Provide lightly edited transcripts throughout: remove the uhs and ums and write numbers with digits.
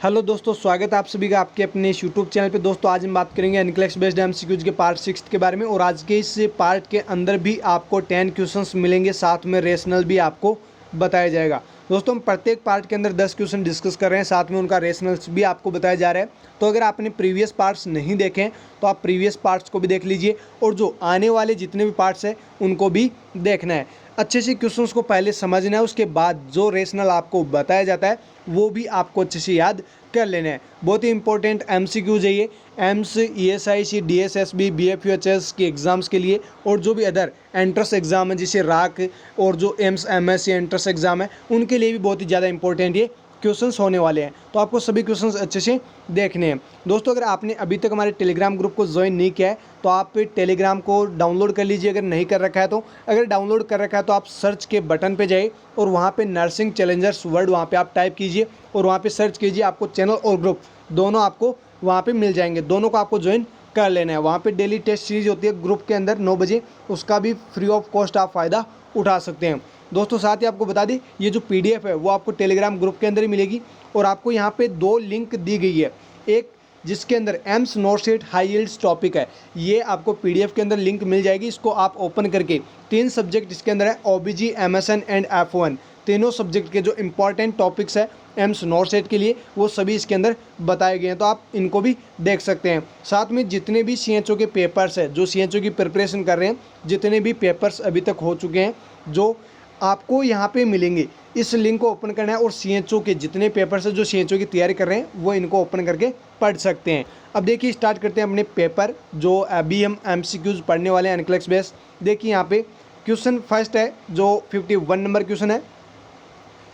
Hello दोस्तों, स्वागत है आप सभी का आपके अपने इस यूट्यूब चैनल पे। दोस्तों आज हम बात करेंगे एनक्लेक्स बेस्ड एमसीक्यूज के पार्ट 6 के बारे में। और आज के इस पार्ट के अंदर भी आपको 10 क्वेश्चंस मिलेंगे, साथ में रेशनल भी आपको बताया जाएगा। दोस्तों हम प्रत्येक पार्ट के अंदर 10 क्वेश्चन डिस्कस कर रहे हैं, साथ में उनका रेशनल्स भी आपको बताया जा रहा है। तो अगर आपने प्रीवियस पार्ट्स नहीं देखे तो आप प्रीवियस पार्ट्स को भी देख लीजिए, और जो आने वाले जितने भी पार्ट्स हैं उनको भी देखना है। अच्छे से क्वेश्चंस को पहले समझना है, उसके बाद जो रेशनल आपको बताया जाता है वो भी आपको अच्छे से याद कर लेना है। बहुत ही इंपॉर्टेंट एमसीक्यूज है ये। एम्स, ईएसआईसी, डीएसएसबी, बीएफयूएचएस के एग्ज़ाम्स के लिए, और जो भी अदर एंट्रेंस एग्ज़ाम है जैसे राक और जो एम्स एमएससी एंट्रेंस एग्ज़ाम है उनके लिए भी बहुत ही ज़्यादा इंपॉर्टेंट ये क्वेश्चंस होने वाले हैं। तो आपको सभी क्वेश्चंस अच्छे से देखने हैं। दोस्तों अगर आपने अभी तक हमारे टेलीग्राम ग्रुप को ज्वाइन नहीं किया है तो आप टेलीग्राम को डाउनलोड कर लीजिए, अगर नहीं कर रखा है तो। अगर डाउनलोड कर रखा है तो आप सर्च के बटन पे जाइए और वहाँ पे नर्सिंग चैलेंजर्स वर्ड वहाँ पे आप टाइप कीजिए और वहाँ पे सर्च कीजिए। आपको चैनल और ग्रुप दोनों आपको वहाँ पे मिल जाएंगे, दोनों को आपको ज्वाइन कर लेना है। वहाँ पे डेली टेस्ट सीरीज होती है ग्रुप के अंदर 9 बजे, उसका भी फ्री ऑफ कॉस्ट आप फ़ायदा उठा सकते हैं। दोस्तों साथ ही आपको बता दें ये जो पीडीएफ है वो आपको टेलीग्राम ग्रुप के अंदर ही मिलेगी, और आपको यहाँ पे 2 लिंक दी गई है। एक जिसके अंदर AIIMS not set high yields topic है, ये आपको पीडीएफ के अंदर लिंक मिल जाएगी। इसको आप ओपन करके 3 सब्जेक्ट इसके अंदर है, ओबीजी, एमएसएन एंड F1, तीनों सब्जेक्ट के जो इंपॉर्टेंट टॉपिक्स है एम्स नोट सेट के लिए वो सभी इसके अंदर बताए गए हैं, तो आप इनको भी देख सकते हैं। साथ में जितने भी सीएचओ के पेपर्स है, जो सीएचओ की प्रिपरेशन कर रहे हैं, जितने भी पेपर्स अभी तक हो चुके हैं जो आपको यहाँ पे मिलेंगे, इस लिंक को ओपन करना है और सीएचओ के जितने पेपर्स हैं जो सीएचओ की तैयारी कर रहे हैं वो इनको ओपन करके पढ़ सकते हैं। अब देखिए स्टार्ट करते हैं अपने पेपर, जो अभी हम एमसीक्यूज पढ़ने वाले हैं एनक्लेक्स बेस। देखिए यहाँ पे क्वेश्चन फर्स्ट है जो 51 नंबर क्वेश्चन है।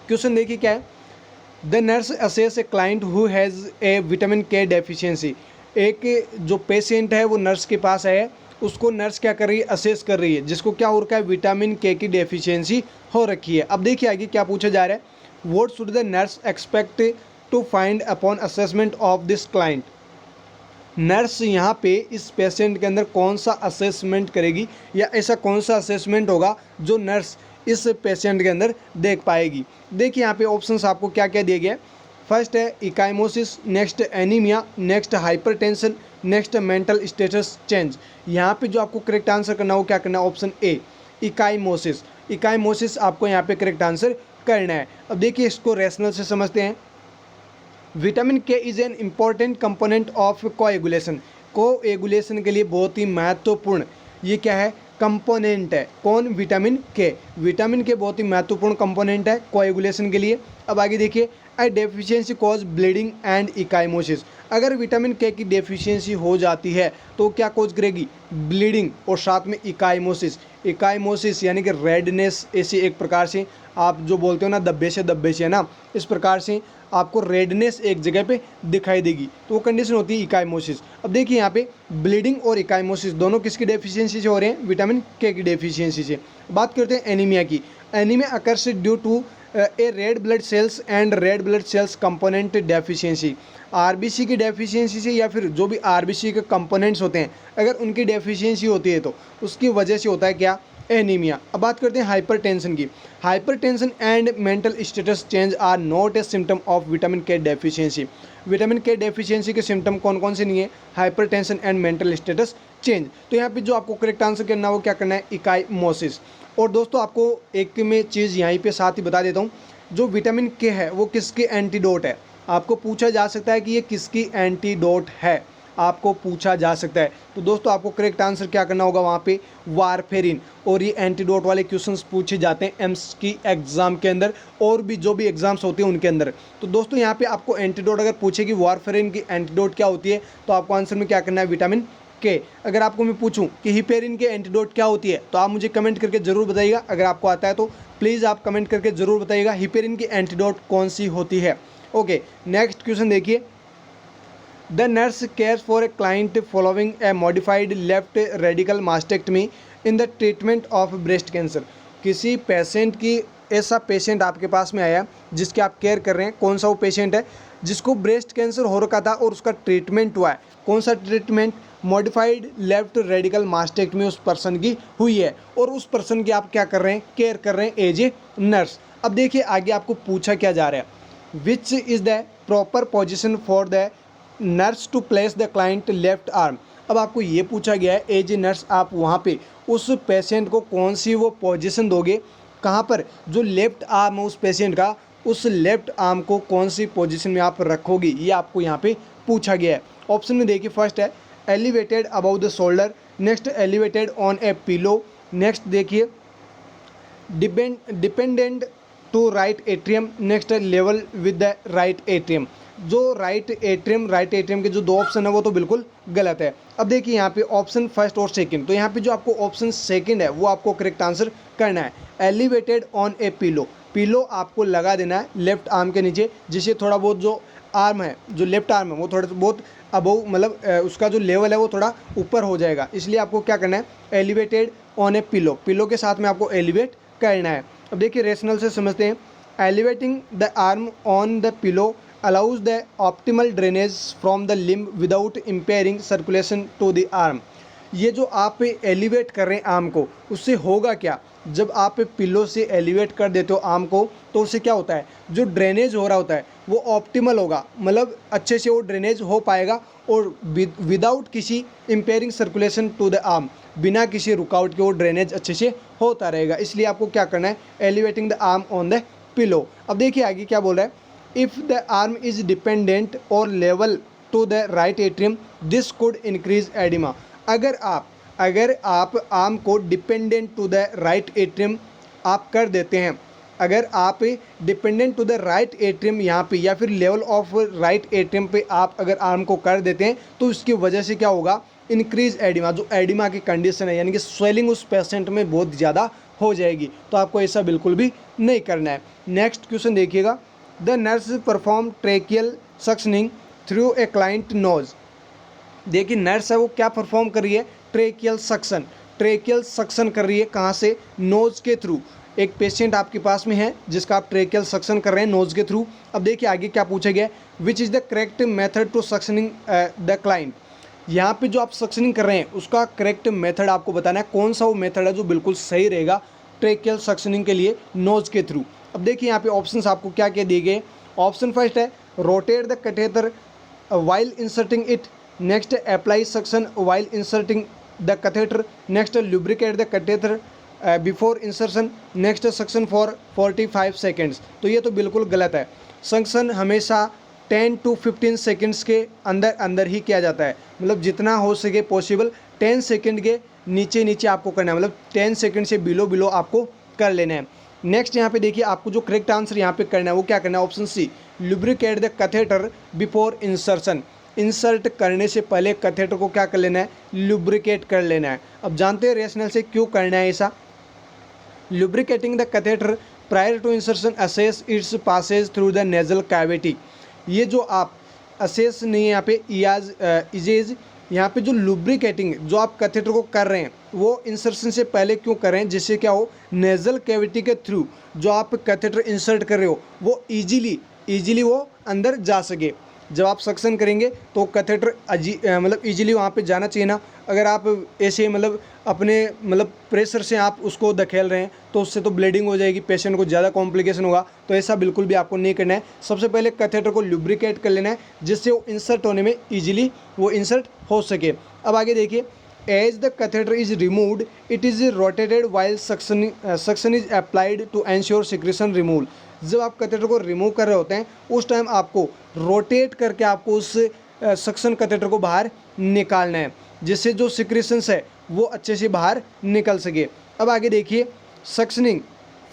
क्वेश्चन देखिए क्या है, the nurse assess A client who has A vitamin K deficiency. एक जो पेशेंट है वो नर्स के पास है, उसको नर्स क्या कर रही है, असेस कर रही है, जिसको क्या हो रखा है, विटामिन के की डेफिशिएंसी हो रखी है। अब देखिए आगे क्या पूछा जा रहा है, what should the nurse expect to find upon assessment of this client. Nurse यहाँ पे इस पेशेंट के अंदर कौन सा असेसमेंट करेगी, या ऐसा कौन सा असेसमेंट होगा जो नर्स इस पेशेंट के अंदर देख पाएगी। देखिए यहाँ पे ऑप्शंस आपको क्या क्या दिए गए। फर्स्ट है ecchymosis, next anaemia, next hypertension, next mental status change. यहाँ पे जो आपको करेक्ट आंसर करना हो क्या करना है, ऑप्शन ए इकाइमोसिस। इकाइमोसिस आपको यहाँ पे करेक्ट आंसर करना है। अब देखिए इसको रैशनल से समझते हैं। विटामिन के is an important component of coagulation. Coagulation के लिए बहुत ही महत्वपूर्ण ये क्या है, कंपोनेंट है। कौन, विटामिन के। विटामिन के बहुत ही महत्वपूर्ण कंपोनेंट है कोएगुलेशन के लिए। अब आगे देखिए, a deficiency cause bleeding and ecchymosis. अगर विटामिन के की डेफिशिएंसी हो जाती है तो क्या कॉज करेगी, ब्लीडिंग और साथ में इकाइमोसिस। इकाइमोसिस यानी कि रेडनेस, ऐसी एक प्रकार से आप जो बोलते हो ना दब्बे से है ना, इस प्रकार से आपको रेडनेस एक जगह पे दिखाई देगी, तो वो कंडीशन होती है इकाइमोसिस। अब देखिए यहाँ पे ब्लीडिंग और इकाइमोसिस दोनों किसकी डेफिशिएंसी से हो रहे हैं, विटामिन के की डेफिशिएंसी से। बात करते हैं एनीमिया की। Anaemia occurs due to a red blood cells and red blood cells component deficiency. RBC की डेफिशिएंसी से, या फिर जो भी आरबीसी के कंपोनेंट्स होते हैं अगर उनकी डेफिशिएंसी होती है तो उसकी वजह से होता है क्या, एनीमिया। अब बात करते हैं हाइपरटेंशन की। Hypertension and mental status change are not a symptom of vitamin K deficiency. Vitamin K deficiency के सिम्टम कौन कौन से नहीं है, hypertension and mental status change. तो यहाँ पे जो आपको करेक्ट आंसर करना है वो क्या करना है, इकाइमोसिस। और दोस्तों आपको एक मैं चीज़ यहीं पे साथ ही बता देता हूँ, जो विटामिन के है वो किसके एंटीडोट है। आपको पूछा जा सकता है कि ये किसकी एंटीडोट है, आपको पूछा जा सकता है। तो दोस्तों आपको करेक्ट आंसर क्या करना होगा वहाँ पे, वारफेरिन। और ये एंटीडोट वाले क्वेश्चंस पूछे जाते हैं एम्स की एग्जाम के अंदर, और भी जो भी एग्जाम्स होते हैं उनके अंदर। तो दोस्तों यहाँ पे आपको एंटीडोट अगर पूछे कि वारफेरिन की एंटीडोट क्या होती है, तो आपको आंसर में क्या करना है, विटामिन के। अगर आपको मैं पूछूं कि हिपेरिन के एंटीडोट क्या होती है तो आप मुझे कमेंट करके ज़रूर बताइएगा। अगर आपको आता है तो प्लीज़ आप कमेंट करके ज़रूर बताइएगा हिपेरिन की एंटीडोट कौन सी होती है। ओके, नेक्स्ट क्वेश्चन देखिए, the nurse cares for a client following a modified left radical mastectomy in the treatment of breast cancer. किसी पेशेंट की, ऐसा पेशेंट आपके पास में आया जिसकी आप केयर कर रहे हैं, कौन सा वो पेशेंट है जिसको ब्रेस्ट कैंसर हो रखा था और उसका ट्रीटमेंट हुआ है। कौन सा ट्रीटमेंट, मॉडिफाइड लेफ्ट रेडिकल मास्टेक्टमी उस पर्सन की हुई है, और उस पर्सन की आप क्या कर रहे हैं, केयर कर रहे हैं एज ए नर्स। अब देखिए आगे आपको पूछा क्या जा रहा है, which is the proper position for the nurse to place the client left arm. अब आपको ये पूछा गया है एज ए नर्स आप वहाँ पे उस पेशेंट को कौन सी वो पोजीशन दोगे, कहाँ पर जो लेफ्ट आर्म है उस पेशेंट का, उस लेफ्ट आर्म को कौन सी पोजीशन में आप रखोगे, ये आपको यहाँ पे पूछा गया है। ऑप्शन में देखिए फर्स्ट है elevated above the shoulder, next elevated on a pillow, next देखिए dependent to right atrium, next level with the right atrium. जो राइट एट्रियम के जो दो ऑप्शन है वो तो बिल्कुल गलत है। अब देखिए यहाँ पे ऑप्शन फर्स्ट और सेकंड, तो यहाँ पे जो आपको ऑप्शन सेकंड है वो आपको करेक्ट आंसर करना है। Elevated on a pillow, pillow आपको लगा देना है लेफ्ट आर्म के नीचे, जिससे थोड़ा बहुत जो आर्म है, जो लेफ्ट आर्म है वो थोड़ा बहुत अबव मतलब उसका जो लेवल है वो थोड़ा ऊपर हो जाएगा, इसलिए आपको क्या करना है elevated on a pillow, pillow के साथ में आपको एलिवेट करना है। अब देखिए रेशनल से समझते हैं। Elevating the arm on the pillow allows the optimal drainage from the limb without impairing circulation to the arm. ये जो आप एलिवेट कर रहे हैं आर्म को, उससे होगा क्या, जब आप पिलो से एलिवेट कर देते हो आर्म को तो उससे क्या होता है, जो ड्रेनेज हो रहा होता है वो ऑप्टिमल होगा, मतलब अच्छे से वो ड्रेनेज हो पाएगा और विदाउट किसी impairing circulation to the arm, बिना किसी रुकावट के वो ड्रेनेज अच्छे से होता रहेगा। इसलिए आपको क्या करना है elevating the arm on the pillow. अब देखिए आगे क्या बोल रहा है, if the arm is dependent और level to the right atrium this could increase oedema. अगर आप आर्म को dependent to the right atrium आप कर देते हैं, अगर आप dependent to the right atrium यहाँ पे या फिर लेवल ऑफ राइट एट्रियम पे आप अगर आर्म को कर देते हैं तो इसकी वजह से क्या होगा इंक्रीज एडिमा, जो एडिमा की कंडीशन है यानी कि स्वेलिंग उस पेशेंट में बहुत ज़्यादा हो जाएगी, तो आपको ऐसा बिल्कुल भी नहीं करना है। नेक्स्ट क्वेश्चन देखिएगा, the nurse perform tracheal suctioning through a client nose. देखिए नर्स है वो क्या परफॉर्म कर रही है, ट्रेकियल सक्शन कर रही है, कहाँ से, नोज के थ्रू। एक पेशेंट आपके पास में है जिसका आप ट्रेकियल सक्शन कर रहे हैं नोज के थ्रू। अब देखिए आगे क्या पूछा गया है, which is the correct method to suctioning the client. यहाँ पे जो आप सक्शनिंग कर रहे हैं उसका करेक्ट मेथड आपको बताना है, कौन सा वो मेथड है जो बिल्कुल सही रहेगा ट्रेकियल सक्शनिंग के लिए नोज के थ्रू। अब देखिए यहाँ पे ऑप्शंस आपको क्या क्या दिए गए। ऑप्शन फर्स्ट है rotate the catheter while inserting it, next apply suction while inserting the catheter, next lubricate the catheter before insertion, next suction for 45 seconds. तो ये तो बिल्कुल गलत है। सक्शन हमेशा 10 to 15 सेकेंड्स के अंदर ही किया जाता है, मतलब जितना हो सके पॉसिबल 10 सेकेंड के नीचे आपको करना है, मतलब 10 सेकेंड से बिलो आपको कर लेना है। नेक्स्ट यहाँ पे देखिए आपको जो करेक्ट आंसर यहाँ पे करना है वो क्या करना है, option C lubricate the catheter before insertion. Insert करने से पहले कैथेटर को क्या कर लेना है, लुब्रिकेट कर लेना है। अब जानते हैं रेशनल से क्यों करना है ऐसा। Lubricating the catheter prior to insertion assess its passage through the nasal cavity. ये जो आप असेस नहीं है यहाँ पे इजेज, यहाँ पे जो लुब्रिकेटिंग जो आप कैथेटर को कर रहे हैं वो इंसर्शन से पहले क्यों कर रहे हैं, जिससे क्या हो नेजल कैविटी के थ्रू जो आप कैथेटर इंसर्ट कर रहे हो वो इजीली वो अंदर जा सके। जब आप सक्शन करेंगे तो कैथेटर मतलब इजीली वहाँ पे जाना चाहिए ना। अगर आप ऐसे मतलब अपने मतलब प्रेशर से आप उसको धकेल रहे हैं तो उससे तो ब्लीडिंग हो जाएगी, पेशेंट को ज़्यादा कॉम्प्लिकेशन होगा, तो ऐसा बिल्कुल भी आपको नहीं करना है। सबसे पहले कैथेटर को लुब्रिकेट कर लेना है जिससे वो इंसर्ट होने में ईजिली वो इंसर्ट हो सके। अब आगे देखिए, as the catheter is removed it is rotated while suction is applied to ensure secretion removal. जब आप कैथेटर को रिमूव कर रहे होते हैं उस टाइम आपको रोटेट करके आपको उस सक्शन कैथेटर को बाहर निकालना है, जिससे जो सिक्रेशंस है वो अच्छे से बाहर निकल सके। अब आगे देखिए, suctioning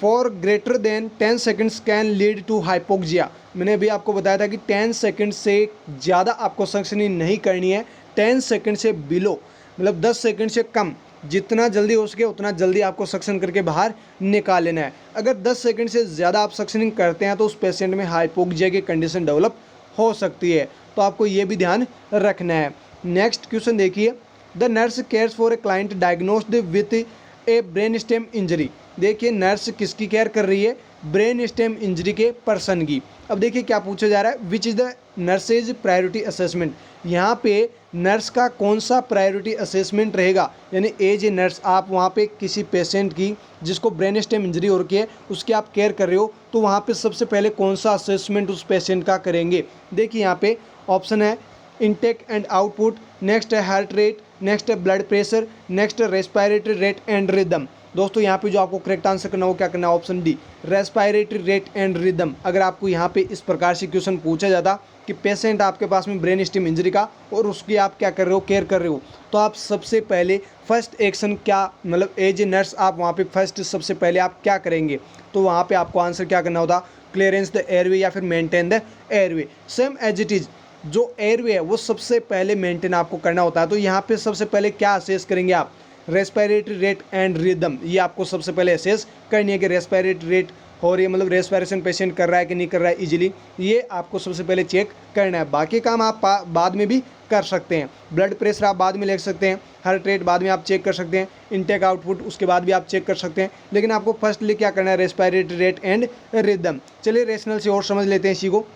for greater than 10 seconds can lead to hypoxia. मैंने अभी आपको बताया था कि 10 सेकेंड से ज़्यादा आपको सक्शनिंग नहीं करनी है, 10 सेकेंड से बिलो मतलब 10 सेकेंड से कम जितना जल्दी हो सके उतना जल्दी आपको सक्शन करके बाहर निकाल लेना है। अगर 10 सेकंड से ज़्यादा आप सक्शनिंग करते हैं तो उस पेशेंट में हाइपोक्सिया की कंडीशन डेवलप हो सकती है, तो आपको ये भी ध्यान रखना है। नेक्स्ट क्वेश्चन देखिए, the nurse cares for a client diagnosed with A brain stem injury. देखिए नर्स किसकी केयर कर रही है, ब्रेन स्टेम इंजरी के पर्सन की। अब देखिए क्या पूछा जा रहा है, which is the nurses priority assessment. यहाँ पे नर्स का कौन सा प्रायोरिटी असेसमेंट रहेगा, यानी एज ए नर्स आप वहाँ पे किसी पेशेंट की जिसको ब्रेन स्टेम इंजरी हो रखी है उसकी आप केयर कर रहे हो, तो वहाँ पे सबसे पहले कौन सा असेसमेंट उस पेशेंट का करेंगे। देखिए यहाँ पे ऑप्शन है इनटेक एंड आउटपुट, नेक्स्ट है हार्ट रेट, नेक्स्ट है ब्लड प्रेशर, नेक्स्ट है रेस्पिरेटरी रेट एंड रिदम। दोस्तों यहाँ पे जो आपको करेक्ट आंसर करना हो क्या करना है, option D respiratory rate and rhythm. अगर आपको यहाँ पे इस प्रकार से क्वेश्चन पूछा जाता कि पेशेंट आपके पास में ब्रेन स्टेम इंजरी का और उसकी आप क्या कर रहे हो, केयर कर रहे हो, तो आप सबसे पहले फर्स्ट एक्शन क्या, मतलब एज ए नर्स आप वहाँ पे फर्स्ट सबसे पहले आप क्या करेंगे, तो वहाँ पे आपको आंसर क्या करना होता, क्लियरेंस द एयरवे या फिर maintain the airway. Same as it is जो एयरवे है वो सबसे पहले मेंटेन आपको करना होता है। तो यहाँ पे सबसे पहले क्या असेस करेंगे आप, रेस्पिरेटरी रेट एंड रिदम। ये आपको सबसे पहले असेस करनी है कि रेस्पिरेटरी रेट हो रही है, मतलब रेस्पिरेशन पेशेंट कर रहा है कि नहीं कर रहा है इजीली, ये आपको सबसे पहले चेक करना है। बाकी काम आप बाद में भी कर सकते हैं, ब्लड प्रेशर आप बाद में ले सकते हैं, हार्ट रेट बाद में आप चेक कर सकते हैं, इनटेक आउटपुट उसके बाद भी आप चेक कर सकते हैं, लेकिन आपको फर्स्टली क्या करना है, रेस्पिरेटरी रेट एंड रिदम। चलिए रेशनल से और समझ लेते हैं इसी को।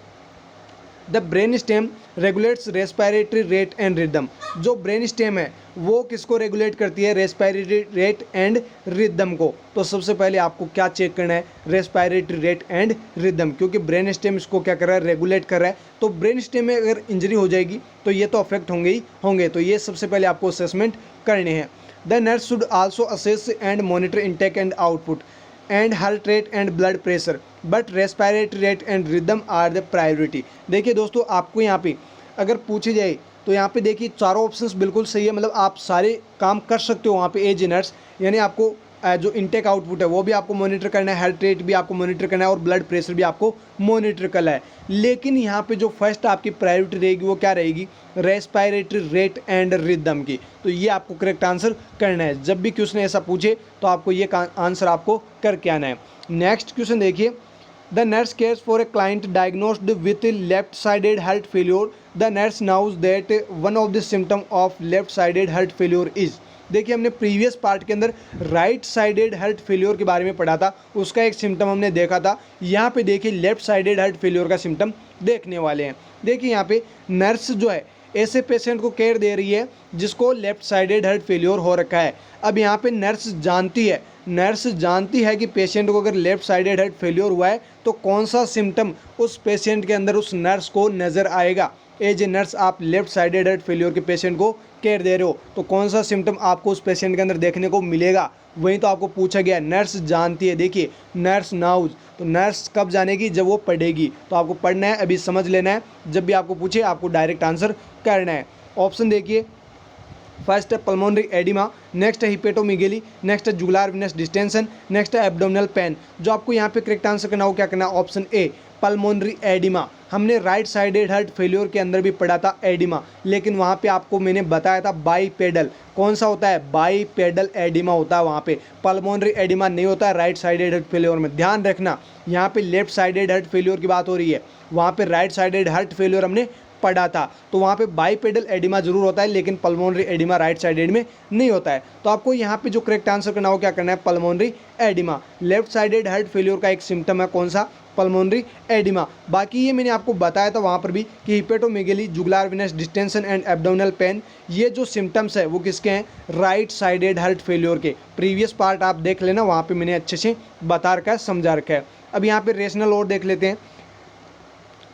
The brain stem regulates respiratory rate and rhythm. जो ब्रेन स्टेम है वो किसको रेगुलेट करती है, रेस्पिरेटरी रेट एंड रिदम को। तो सबसे पहले आपको क्या चेक करना है, रेस्पिरेटरी रेट एंड रिदम, क्योंकि ब्रेन स्टेम इसको क्या कर रहा है, रेगुलेट कर रहा है। तो ब्रेन स्टेम में अगर इंजरी हो जाएगी तो ये तो अफेक्ट होंगे ही होंगे, तो ये सबसे पहले आपको असेसमेंट करने हैं। The nurse should also assess and monitor intake and output and heart rate and blood pressure, but respiratory rate and rhythm are the priority. देखिए दोस्तों आपको यहाँ पे अगर पूछी जाए तो यहाँ पे देखिए चारों ऑप्शंस बिल्कुल सही है, मतलब आप सारे काम कर सकते हो वहाँ पे एज ए नर्स। यानी आपको जो इनटेक आउटपुट है वो भी आपको मॉनिटर करना है, हार्ट रेट भी आपको मॉनिटर करना है और ब्लड प्रेशर भी आपको मॉनिटर करना है। लेकिन यहाँ पे जो फर्स्ट आपकी प्रायोरिटी रहेगी वो क्या रहेगी, रेस्पिरेटरी रेट एंड रिदम की। तो ये आपको करेक्ट आंसर करना है। जब भी क्वेश्चन ऐसा पूछे तो आपको ये आंसर आपको करके आना है। नेक्स्ट क्वेश्चन देखिए, the nurse cares for a client diagnosed with left sided heart failure, the nurse now's that one of the symptom of left sided heart failure is. देखिए हमने प्रीवियस पार्ट के अंदर right sided heart failure के बारे में पढ़ा था, उसका एक सिम्टम हमने देखा था। यहाँ पे देखिए लेफ्ट साइडेड हार्ट फेल्योर का सिम्टम देखने वाले हैं। देखिए यहाँ पे नर्स जो है ऐसे पेशेंट को केयर दे रही है जिसको लेफ्ट साइडेड हार्ट फेल्योर हो रखा है। अब यहाँ पे नर्स जानती है कि पेशेंट को अगर लेफ्ट साइडेड हार्ट फेल्योर हुआ है तो कौन सा सिम्टम उस पेशेंट के अंदर उस नर्स को नज़र आएगा। एज ए नर्स आप लेफ्ट साइडेड हार्ट फेल्योर के पेशेंट को केयर दे रहे हो तो कौन सा सिम्टम आपको उस पेशेंट के अंदर देखने को मिलेगा, वही तो आपको पूछा गया। नर्स जानती है, देखिए नर्स नाउज, तो नर्स कब जानेगी, जब वो पढ़ेगी। तो आपको पढ़ना है, अभी समझ लेना है, जब भी आपको पूछे आपको डायरेक्ट आंसर करना है। ऑप्शन देखिए, फर्स्ट है पल्मोनरी एडिमा, नेक्स्ट है हिपेटोमीगेली, नेक्स्ट है जुगुलार वेनस डिस्टेंशन, नेक्स्ट है एब्डोमिनल पेन। जो आपको यहाँ पे करेक्ट आंसर करना हो क्या करना है, ऑप्शन ए पल्मोनरी एडिमा। हमने राइट साइडेड हार्ट फेल्योर के अंदर भी पढ़ा था एडिमा, लेकिन वहाँ पे आपको मैंने बताया था बाईपेडल। कौन सा होता है, बाईपेडल एडिमा होता है वहाँ पे, पल्मोनरी एडिमा नहीं होता है राइट साइडेड हार्ट फेल्योर में। ध्यान रखना, यहाँ पे लेफ्ट साइडेड हार्ट फेल्योर की बात हो रही है, वहाँ पे राइट साइडेड हार्ट फेल्योर हमने पढ़ा था, तो वहाँ पे बाईपेडल एडिमा जरूर होता है, लेकिन पल्मोनरी एडिमा राइट साइडेड में नहीं होता है। तो आपको यहाँ पे जो करेक्ट आंसर करना हो क्या करना है, pulmonary oedema. Left sided heart failure का एक सिम्टम है कौन सा, पल्मोनरी एडिमा। बाकी ये मैंने आपको बताया था वहाँ पर भी कि hepatomegaly, jugular venous distension and abdominal pain, ये जो सिम्टम्स है वो किसके हैं, राइट साइडेड हार्ट फेल्योर के। प्रीवियस पार्ट आप देख लेना, वहाँ पे मैंने अच्छे से बता रखा है, समझा रखा है। अब यहाँ पे रेशनल और देख लेते हैं।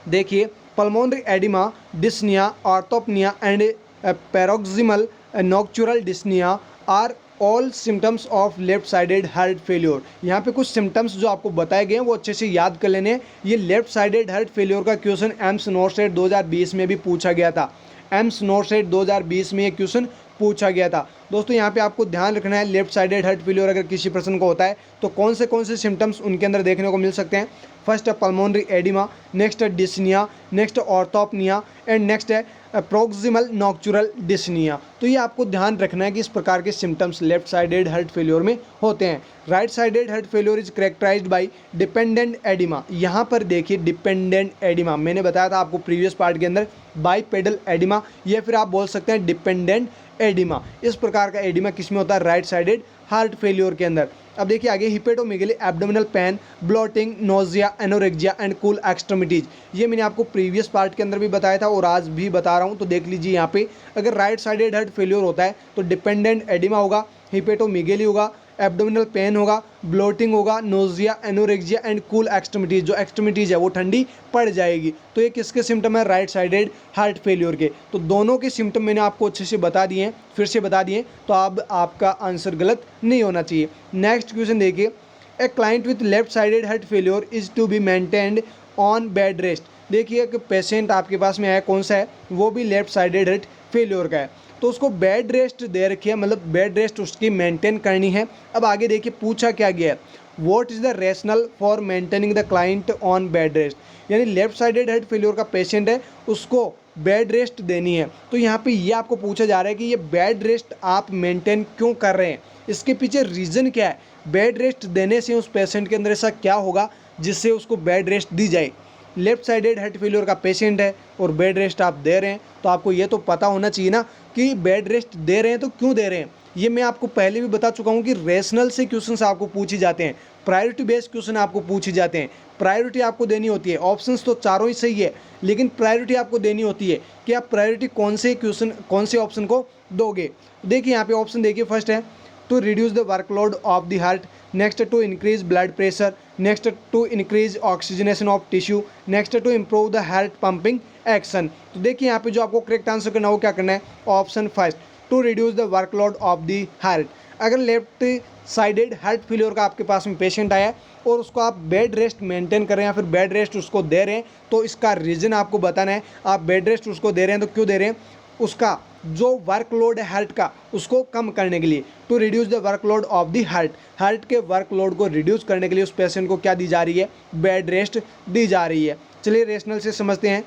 देखिए pulmonary oedema, dyspnoea, orthopnoea and paroxysmal nocturnal dyspnoea are all symptoms of left sided heart failure. यहाँ पे कुछ सिम्टम्स जो आपको बताए गए हैं वो अच्छे से याद कर लेने हैं। ये लेफ्ट साइडेड हार्ट फेल्योर का क्वेश्चन एम्स नोटसेट 2020 में भी पूछा गया था। एम्स नोटसेट 2020 में ये क्वेश्चन पूछा गया था। दोस्तों यहाँ पे आपको ध्यान रखना है, लेफ्ट साइडेड हार्ट फेल्योर अगर किसी पर्सन को होता है तो कौन से सिम्टम्स उनके अंदर देखने को मिल सकते हैं। फर्स्ट है पल्मोनरी एडिमा, नेक्स्ट है dyspnoea, next orthopnoea and next है प्रोक्सिमल नॉक्चुरल डिस्निया। तो ये आपको ध्यान रखना है कि इस प्रकार के symptoms left sided heart failure में होते हैं। Right sided heart failure is characterised by dependent oedema. यहाँ पर देखिए डिपेंडेंट एडिमा, मैंने बताया था आपको प्रीवियस पार्ट के अंदर बाइपेडल एडिमा, या फिर आप बोल सकते हैं डिपेंडेंट एडिमा। इस प्रकार का एडिमा किस में होता है? राइट साइडेड हार्ट फेल्योर के अंदर। अब देखिए आगे, hepatomegaly, abdominal pain, bloating, nausea, anorexia and cool extremities. ये मैंने आपको प्रीवियस पार्ट के अंदर भी बताया था और आज भी बता रहा हूँ, तो देख लीजिए यहाँ पे अगर राइट साइडेड हार्ट फेल्योर होता है तो डिपेंडेंट एडिमा होगा, हिपेटोमेगली होगा, एब्डोमिनल पेन होगा, ब्लोटिंग होगा, nausea, anorexia and cool extremities. जो एक्सट्रीमिटीज है वो ठंडी पड़ जाएगी। तो ये किसके सिम्टम है? राइट साइडेड हार्ट फेल्योर के। तो दोनों के सिम्टम मैंने आपको अच्छे से बता दिए हैं, फिर से बता दिए, तो अब आपका आंसर गलत नहीं होना चाहिए। नेक्स्ट क्वेश्चन देखिए, a client with left sided heart failure is to be maintained on bed rest. देखिए कि पेशेंट आपके पास में आया, कौन सा है? वो भी लेफ्ट साइडेड हार्ट फेल्योर का है, तो उसको बेड रेस्ट दे रखी है, मतलब बेड रेस्ट उसकी मेंटेन करनी है। अब आगे देखिए पूछा क्या गया है, what is the rational for maintaining the client on bed rest. यानी लेफ्ट साइडेड हार्ट फेल्योर का पेशेंट है, उसको बेड रेस्ट देनी है। तो यहाँ पे ये आपको पूछा जा रहा है कि ये बेड रेस्ट आप मेंटेन क्यों कर रहे हैं, इसके पीछे रीज़न क्या है? बेड रेस्ट देने से उस पेशेंट के अंदर ऐसा क्या होगा जिससे उसको बेड रेस्ट दी जाए? लेफ्ट साइडेड हार्ट फेल्योर का पेशेंट है और बेड रेस्ट आप दे रहे हैं, तो आपको ये तो पता होना चाहिए ना कि बेड रेस्ट दे रहे हैं तो क्यों दे रहे हैं। ये मैं आपको पहले भी बता चुका हूँ कि रेशनल से क्वेश्चंस आपको पूछे जाते हैं, प्रायोरिटी बेस्ड क्वेश्चन आपको पूछे जाते हैं। प्रायोरिटी आपको देनी होती है, ऑप्शंस तो चारों ही सही है, लेकिन प्रायोरिटी आपको देनी होती है कि आप प्रायोरिटी कौन से ऑप्शन को दोगे। देखिए यहाँ पे ऑप्शन देखिए, फर्स्ट है to reduce the workload of the heart, next to increase blood pressure, next to increase oxygenation of tissue, next to improve the heart pumping action। तो देखिए यहाँ पे जो आपको करेक्ट आंसर करना हो क्या करना है? Option first, to reduce the workload of the heart. अगर लेफ्ट साइडेड हार्ट फेलियर का आपके पास में पेशेंट आया और उसको आप बेड रेस्ट मेंटेन कर रहे हैं या फिर बेड रेस्ट उसको दे रहे हैं, तो इसका रीज़न आपको बताना है। आप बेड रेस्ट उसको दे रहे हैं तो क्यों दे रहे हैं? उसका जो वर्कलोड है हार्ट का, उसको कम करने के लिए, to reduce the workload of the heart. Heart के वर्कलोड को रिड्यूस करने के लिए उस पेशेंट को क्या दी जा रही है? बेड रेस्ट दी जा रही है। चलिए रेशनल से समझते हैं।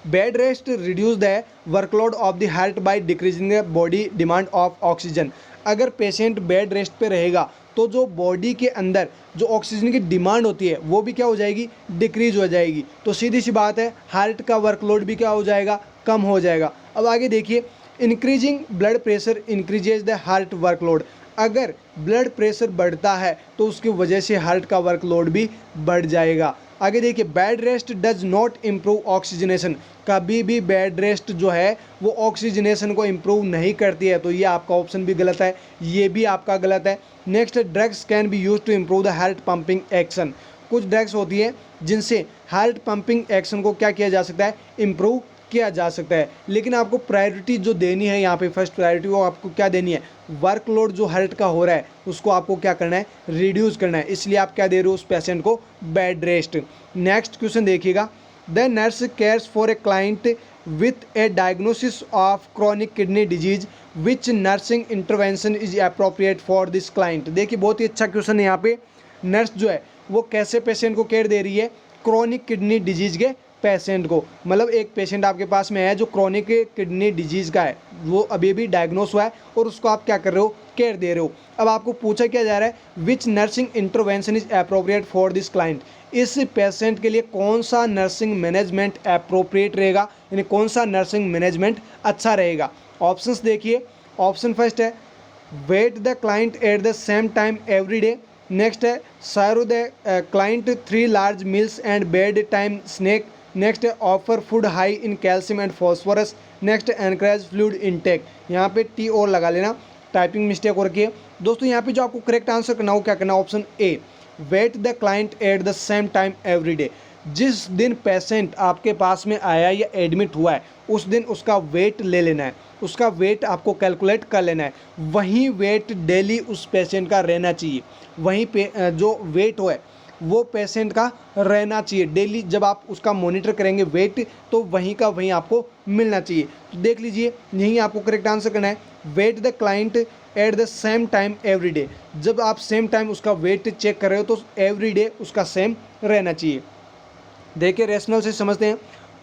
Bed rest reduce the workload of the heart by decreasing the body demand of oxygen. अगर पेशेंट बेड रेस्ट पे रहेगा तो जो बॉडी के अंदर जो ऑक्सीजन की डिमांड होती है वो भी क्या हो जाएगी? डिक्रीज हो जाएगी। तो सीधी सी बात है, हार्ट का वर्कलोड भी क्या हो जाएगा? कम हो जाएगा। अब आगे देखिए, increasing blood pressure increases the heart workload. अगर ब्लड प्रेशर बढ़ता है तो उसकी वजह से हार्ट का वर्कलोड भी बढ़ जाएगा। आगे देखिए, bed rest does not improve oxygenation. कभी भी बेड रेस्ट जो है वो ऑक्सीजनेशन को इम्प्रूव नहीं करती है, तो ये आपका ऑप्शन भी गलत है, ये भी आपका गलत है। Next, drugs can be use to improve the heart pumping action. कुछ ड्रग्स होती है जिनसे हार्ट पंपिंग एक्शन को क्या किया जा सकता है? इम्प्रूव किया जा सकता है। लेकिन आपको प्रायोरिटी जो देनी है यहाँ पे, फर्स्ट प्रायोरिटी वो आपको क्या देनी है? वर्कलोड जो हार्ट का हो रहा है उसको आपको क्या करना है? रिड्यूस करना है। इसलिए आप क्या दे रहे हो उस पेशेंट को? Bed rest. नेक्स्ट क्वेश्चन देखिएगा, the nurse cares for a client with A diagnosis of chronic kidney disease, which nursing intervention is appropriate for this client. देखिए बहुत ही अच्छा क्वेश्चन है यहाँ पे। नर्स जो है वो कैसे पेशेंट को केयर दे रही है? क्रॉनिक किडनी डिजीज के पेशेंट को। मतलब एक पेशेंट आपके पास में है जो क्रॉनिक किडनी डिजीज़ का है, वो अभी भी डायग्नोस हुआ है और उसको आप क्या कर रहे हो? केयर दे रहे हो। अब आपको पूछा क्या जा रहा है? विच nursing intervention is appropriate for this client. इस पेशेंट के लिए कौन सा नर्सिंग मैनेजमेंट अप्रोप्रिएट रहेगा, यानी कौन सा नर्सिंग मैनेजमेंट अच्छा रहेगा? ऑप्शंस देखिए, ऑप्शन फर्स्ट है weight the client at the same time every day. Next है serve the client 3 large meals and bedtime snack. Next offer food high in calcium and phosphorus. Next encourage fluid intake. यहाँ पे T और लगा लेना, typing mistake हो रखी है दोस्तों। यहाँ पे जो आपको करेक्ट आंसर करना हो क्या करना? Option A, weight the client at the same time every day. जिस दिन पेशेंट आपके पास में आया या एडमिट हुआ है उस दिन उसका वेट ले लेना है, उसका वेट आपको कैलकुलेट कर लेना है। वही वेट डेली उस पेशेंट का रहना चाहिए, वहीं पे जो वेट हो है वो पेशेंट का रहना चाहिए डेली। जब आप उसका मॉनिटर करेंगे वेट, तो वहीं का वहीं आपको मिलना चाहिए। तो देख लीजिए, यहीं आपको करेक्ट आंसर करना है, weight the client at the same time every day. जब आप सेम टाइम उसका वेट चेक कर रहे हो तो एवरी डे उसका सेम रहना चाहिए। देखिए रेशनल से समझते हैं।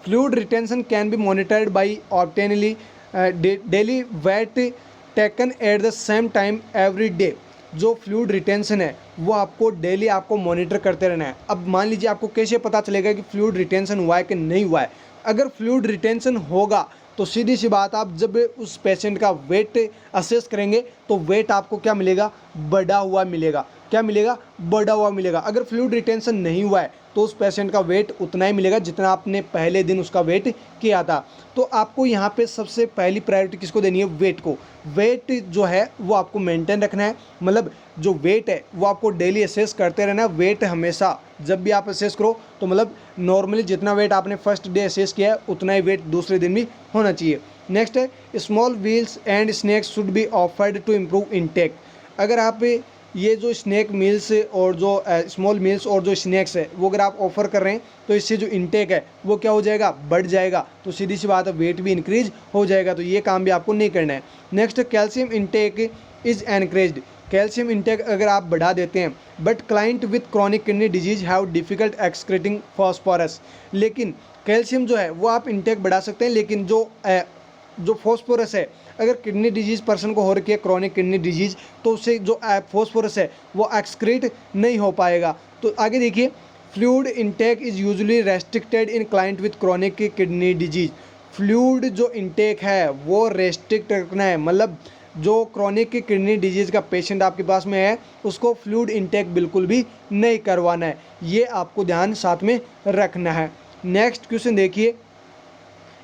Fluid retention can be monitored by obtaining daily weight taken at the same time every day. जो फ्लूइड रिटेंशन है वो आपको डेली आपको मॉनिटर करते रहना है। अब मान लीजिए आपको कैसे पता चलेगा कि फ्लूइड रिटेंशन हुआ है कि नहीं हुआ है। अगर फ्लूइड रिटेंशन होगा तो सीधी सी बात, आप जब उस पेशेंट का वेट असेस करेंगे तो वेट आपको क्या मिलेगा, बढ़ा हुआ मिलेगा। क्या मिलेगा, बढ़ा हुआ मिलेगा। अगर फ्लूइड रिटेंशन नहीं हुआ है तो उस पेशेंट का वेट उतना ही मिलेगा जितना आपने पहले दिन उसका वेट किया था। तो आपको यहाँ पे सबसे पहली प्रायोरिटी किसको देनी है, वेट को। वेट जो है वो आपको मेंटेन रखना है, मतलब जो वेट है वो आपको डेली असेस करते रहना है। वेट हमेशा जब भी आप असेस करो तो मतलब नॉर्मली जितना वेट आपने फर्स्ट डे असेस किया है उतना ही वेट दूसरे दिन भी होना चाहिए। नेक्स्ट है small wheels and snacks should be offered to improve intake. अगर आप ये जो स्नैक मील्स और जो स्मॉल मील्स और जो स्नैक्स है वो अगर आप ऑफर कर रहे हैं तो इससे जो इनटेक है वो क्या हो जाएगा, बढ़ जाएगा। तो सीधी सी बात है वेट भी इंक्रीज हो जाएगा। तो ये काम भी आपको नहीं करना है। Next calcium intake is encouraged. Calcium intake अगर आप बढ़ा देते हैं, but client with chronic kidney disease have difficult excreting phosphorus. लेकिन कैल्शियम जो है वो आप इंटेक बढ़ा सकते हैं, लेकिन जो फॉस्फोरस है, अगर किडनी डिजीज पर्सन को हो रखी है क्रॉनिक किडनी डिजीज, तो उससे जो फॉस्फोरस है वो एक्सक्रीट नहीं हो पाएगा। तो आगे देखिए, fluid intake is usually restricted in client with chronic kidney disease. Fluid जो इंटेक है वो रेस्ट्रिक्ट रखना है, मतलब जो क्रॉनिक किडनी डिजीज़ का पेशेंट आपके पास में है उसको फ्लूइड इंटेक बिल्कुल भी नहीं करवाना है। ये आपको ध्यान साथ में रखना है। नेक्स्ट क्वेश्चन देखिए,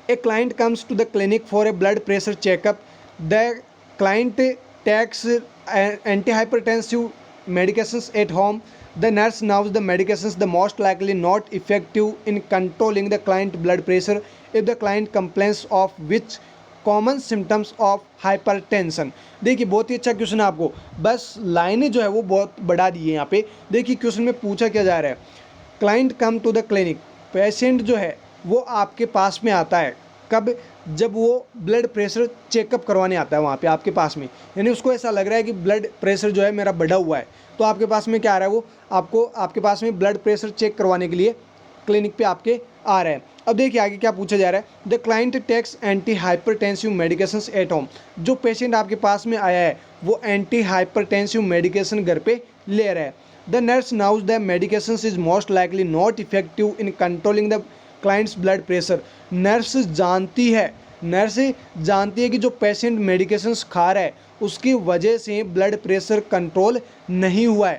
a client comes to the clinic for a blood pressure checkup. The client takes anti hypertensive medications at home. The nurse knows the medications the most likely not effective in controlling the client blood pressure if the client complains of which common symptoms of hypertension. देखिए बहुत ही अच्छा question है, आपको बस लाइनें जो है वो बहुत बढ़ा दी है यहाँ पे। देखिए क्वेश्चन में पूछा क्या जा रहा है, client come to the clinic. Patient जो है वो आपके पास में आता है कब, जब वो ब्लड प्रेशर चेकअप करवाने आता है वहाँ पे आपके पास में, यानी उसको ऐसा लग रहा है कि ब्लड प्रेशर जो है मेरा बढ़ा हुआ है, तो आपके पास में क्या आ रहा है, वो आपके पास में ब्लड प्रेशर चेक करवाने के लिए क्लिनिक पे आपके आ रहा है। अब देखिए आगे क्या पूछा जा रहा है, the client takes anti hypertensive medications at home. जो पेशेंट आपके पास में आया है वो एंटी हाइपरटेंसिव मेडिकेशन घर पे ले रहा है। The nurse now's the medications is most likely not effective in controlling the clients blood pressure. Nurse जानती है कि जो पेशेंट मेडिकेशंस खा रहा है उसकी वजह से ब्लड प्रेशर कंट्रोल नहीं हुआ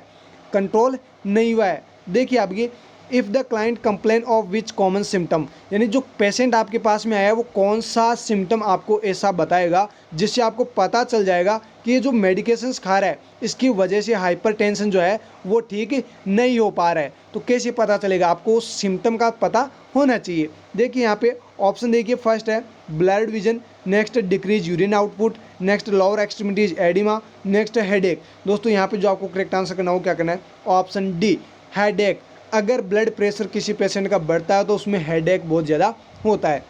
है। देखिए आप ये, if the client complain of which common symptom, यानी जो पेशेंट आपके पास में आया है वो कौन सा सिम्टम आपको ऐसा बताएगा जिससे आपको पता चल जाएगा कि ये जो मेडिकेशंस खा रहा है इसकी वजह से हाइपरटेंशन जो है वो ठीक नहीं हो पा रहा है। तो कैसे पता चलेगा, आपको उस सिम्टम का पता होना चाहिए। देखिए यहाँ पे ऑप्शन देखिए, फर्स्ट है blood vision, next decrease urine output, next lower extremities oedema, next headache. दोस्तों यहाँ पे जो आपको करेक्ट आंसर करना हो क्या करना है, ऑप्शन डी हेडेक। अगर ब्लड प्रेशर किसी पेशेंट का बढ़ता है तो उसमें हेडेक बहुत ज़्यादा होता है।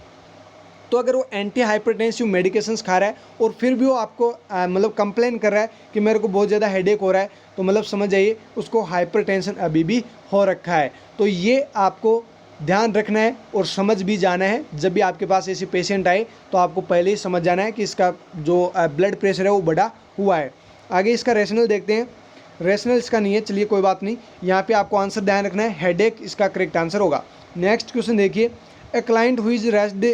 तो अगर वो एंटी हाइपरटेंसिव मेडिकेशंस खा रहा है और फिर भी वो आपको मतलब कंप्लेन कर रहा है कि मेरे को बहुत ज़्यादा हेडेक हो रहा है, तो मतलब समझ जाइए उसको हाइपरटेंशन अभी भी हो रखा है। तो ये आपको ध्यान रखना है और समझ भी जाना है। जब भी आपके पास ऐसे पेशेंट आए तो आपको पहले ही समझ जाना है कि इसका जो ब्लड प्रेशर है वो बढ़ा हुआ है। आगे इसका रेशनल देखते हैं। रेशनल इसका नहीं है, चलिए कोई बात नहीं, यहाँ पे आपको आंसर ध्यान रखना है, हेडेक इसका करेक्ट आंसर होगा। नेक्स्ट क्वेश्चन देखिए, a client who is raced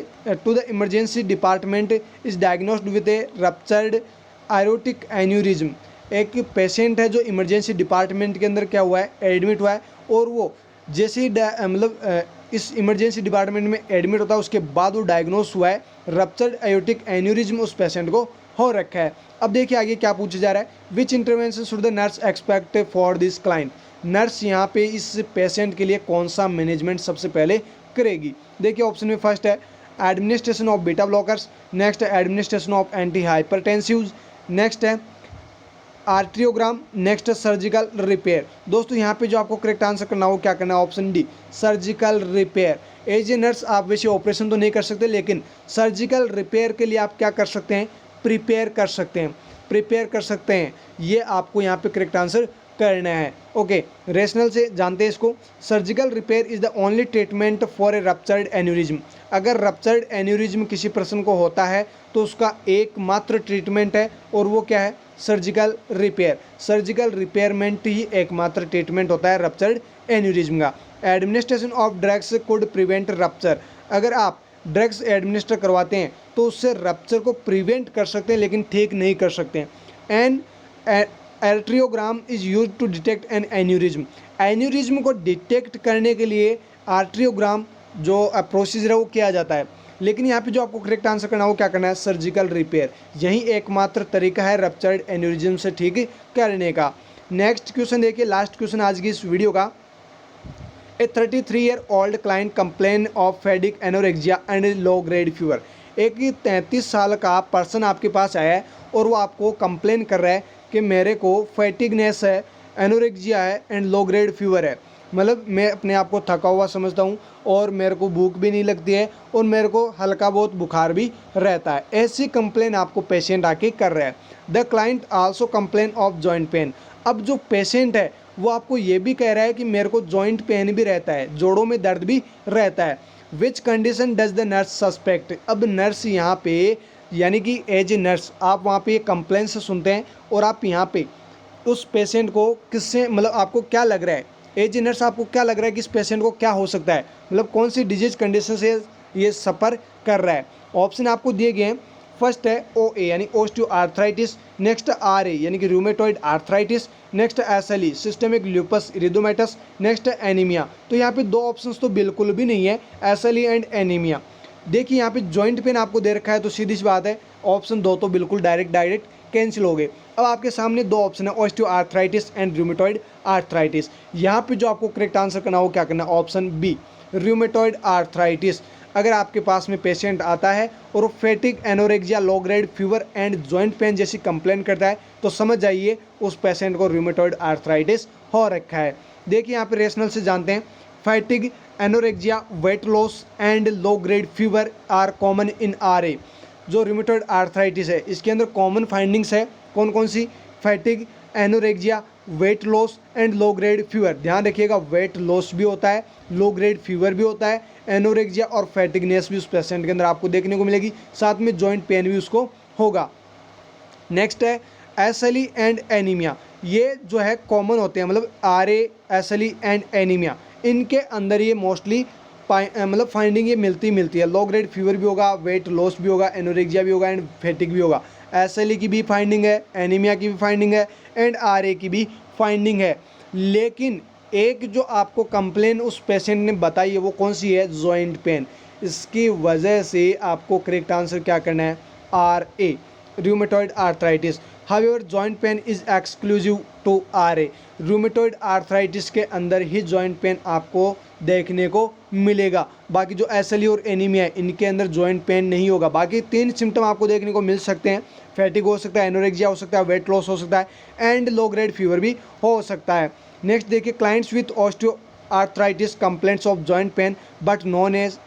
to the emergency department is diagnosed with a ruptured aortic aneurysm. एक पेशेंट है जो इमरजेंसी डिपार्टमेंट के अंदर क्या हुआ है, एडमिट हुआ है, और वो जैसे ही मतलब इस इमरजेंसी डिपार्टमेंट में एडमिट होता है उसके बाद वो डायग्नोस हुआ है रप्चर्ड आयोटिक एन्यूरिज्म उस पेशेंट को हो रखा है। अब देखिए आगे क्या पूछा जा रहा है, which intervention should the nurse expect for this client. Nurse यहाँ पे इस पेशेंट के लिए कौन सा मैनेजमेंट सबसे पहले करेगी। देखिए ऑप्शन में फर्स्ट है administration of beta blockers, next है एडमिनिस्ट्रेशन ऑफ एंटी हाइपरटेंसिव्स, नेक्स्ट है आर्ट्रियोग्राम, नेक्स्ट सर्जिकल रिपेयर। दोस्तों यहाँ पे जो आपको करेक्ट आंसर करना हो क्या करना है, option D surgical repair. As a nurse आप वैसे ऑपरेशन तो नहीं कर सकते, लेकिन सर्जिकल रिपेयर के लिए आप क्या कर सकते हैं, प्रिपेयर कर सकते हैं। ये आपको यहाँ पे करेक्ट आंसर करना है। ओके, रेशनल से जानते हैं इसको। Surgical repair is the only treatment for a ruptured aneurysm. अगर रप्चर्ड एन्यूरिज्म किसी पर्सन को होता है तो उसका एकमात्र ट्रीटमेंट है, और वो क्या है? Surgical repair. सर्जिकल रिपेयरमेंट ही एकमात्र ट्रीटमेंट होता है रप्चर्ड एन्यूरिज्म का। Administration of drugs could prevent rupture. अगर आप ड्रग्स एडमिनिस्टर करवाते हैं तो उससे रप्चर को प्रिवेंट कर सकते हैं, लेकिन ठीक नहीं कर सकते हैं। And arteriogram is use to detect an aneurysm. Aneurysm को डिटेक्ट करने के लिए आर्ट्रियोग्राम जो प्रोसीजर है वो किया जाता है। लेकिन यहाँ पे जो आपको करेक्ट आंसर करना है वो क्या करना है? Surgical repair. यही एकमात्र तरीका है रप्चर्ड एन्यूरिज्म से ठीक करने का। नेक्स्ट क्वेश्चन देखिए, लास्ट क्वेश्चन आज की इस वीडियो का। A 33-year-old client complain of fatigue anorexia and low grade fever. एक 33 साल का पर्सन आपके पास आया है और वो आपको कंप्लेन कर रहा है कि मेरे को फैटिगनेस है, एनोरेक्सिया है एंड लो ग्रेड फीवर है। मतलब मैं अपने आप को थका हुआ समझता हूँ और मेरे को भूख भी नहीं लगती है और मेरे को हल्का बहुत बुखार भी रहता है। ऐसी कंप्लेन आपको पेशेंट आके कर रहा है। The client also complain of joint pen. अब जो पेशेंट है वो आपको ये भी कह रहा है कि मेरे को जॉइंट पेन भी रहता है, जोड़ों में दर्द भी रहता है। Which condition does the nurse suspect. अब नर्स यहाँ पे यानी कि एज ए नर्स आप वहाँ पे ये कंप्लेन से सुनते हैं और आप यहाँ पे उस पेशेंट को किससे, मतलब आपको क्या लग रहा है एज ए नर्स, आपको क्या लग रहा है कि इस पेशेंट को क्या हो सकता है, मतलब कौन सी डिजीज कंडीशन से ये सफ़र कर रहा है। ऑप्शन आपको दिए गए हैं। फर्स्ट है OA यानी ओस्टियोआर्थराइटिस, नेक्स्ट RA यानी कि rheumatoid arthritis, next SLE systemic lupus erythematosus, next anaemia. तो यहाँ पे दो ऑप्शंस तो बिल्कुल भी नहीं है, SLE एंड एनीमिया। देखिए यहाँ पे जॉइंट पेन आपको दे रखा है तो सीधी सी बात है ऑप्शन 2 तो बिल्कुल डायरेक्ट कैंसिल हो गए। अब आपके सामने दो ऑप्शन है, ओस्टियोआर्थराइटिस एंड रूमेटॉइड आर्थराइटिस। यहाँ पे जो आपको करेक्ट आंसर करना हो क्या करना है? Option B rheumatoid arthritis. अगर आपके पास में पेशेंट आता है और वो फैटिक, anorexia, low grade fever and joint pain जैसी कंप्लेन करता है तो समझ जाइए उस पेशेंट को रूमेटॉइड आर्थराइटिस हो रखा है। देखिए यहाँ पे रेशनल से जानते हैं। Fatigue, anorexia, weight loss and low grade fever are common in RA। जो रूमेटॉइड आर्थराइटिस है इसके अंदर कॉमन फाइंडिंग्स है कौन कौन सी? Fatigue, anorexia, weight loss and low grade fever. ध्यान रखिएगा, वेट लॉस भी होता है, लो ग्रेड फीवर भी होता है, एनोरेक्सिया और फैटिगनेस भी उस पेशेंट के अंदर आपको देखने को मिलेगी, साथ में जॉइंट पेन भी उसको होगा। नेक्स्ट है SLE एंड एनीमिया। ये जो है कॉमन होते हैं, मतलब RA, SLE एंड एनीमिया, इनके अंदर ये मोस्टली मतलब फाइंडिंग ये मिलती है। लो ग्रेड फीवर भी होगा, वेट लॉस भी होगा, एनोरेक्सिया भी होगा एंड फैटिक भी होगा। SLE की भी फाइंडिंग है, एनीमिया की भी फाइंडिंग है एंड RA की भी फाइंडिंग है। लेकिन एक जो आपको कंप्लेन उस पेशेंट ने बताई है वो कौन सी है? Joint pain. इसकी वजह से आपको करेक्ट आंसर क्या करना है? RA rheumatoid arthritis. However joint pain is exclusive to RA। Rheumatoid arthritis के अंदर ही जॉइंट पेन आपको देखने को मिलेगा। बाकी जो SLE और एनीमिया है इनके अंदर जॉइंट पेन नहीं होगा। बाकी 3 सिम्टम आपको देखने को मिल सकते हैं। फैटिक हो सकता है, एनोरेक्सिया हो सकता है, वेट लॉस हो सकता है एंड लो ग्रेड फीवर भी हो सकता है। नेक्स्ट देखिए, clients with osteoarthritis complaints of joint pain but none as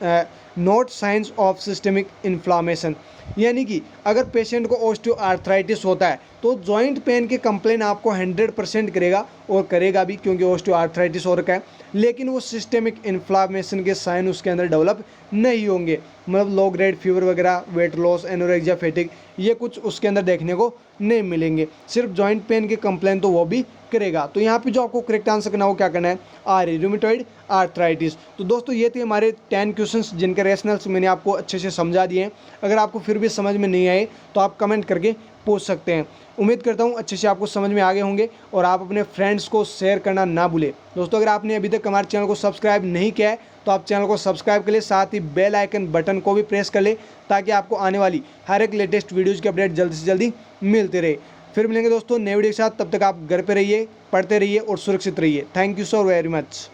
not signs of systemic inflammation. यानी कि अगर पेशेंट को ऑस्टियोआर्थराइटिस होता है तो जॉइंट पेन के कंप्लेन आपको 100% करेगा और करेगा भी, क्योंकि ऑस्टियोआर्थराइटिस हो रखा है, लेकिन वो सिस्टेमिक इन्फ्लामेशन के साइन उसके अंदर डेवलप नहीं होंगे। मतलब लो ग्रेड फीवर वगैरह, वेट लॉस, एनोरेक्सिया, फैटिक, ये कुछ उसके अंदर देखने को नहीं मिलेंगे। सिर्फ जॉइंट पेन के कंप्लेन तो वो भी करेगा। तो यहाँ पे जो आपको करेक्ट आंसर करना हो क्या करना है? RA rheumatoid arthritis. तो दोस्तों ये थे हमारे 10 क्वेश्चंस जिनके रेशनल्स मैंने आपको अच्छे से समझा दिए हैं। अगर आपको फिर भी समझ में नहीं आए तो आप कमेंट करके पूछ सकते हैं। उम्मीद करता हूँ अच्छे से आपको समझ में आ गए होंगे और आप अपने फ्रेंड्स को शेयर करना ना भूलें। दोस्तों अगर आपने अभी तक हमारे चैनल को सब्सक्राइब नहीं किया है तो आप चैनल को सब्सक्राइब कर ले, साथ ही बेल आइकन बटन को भी प्रेस कर ले ताकि आपको आने वाली हर एक लेटेस्ट वीडियोज़ की अपडेट जल्दी से जल्दी मिलते रहे। फिर मिलेंगे दोस्तों नए वीडियो के साथ, तब तक आप घर पे रहिए, पढ़ते रहिए और सुरक्षित रहिए। Thank you so very much.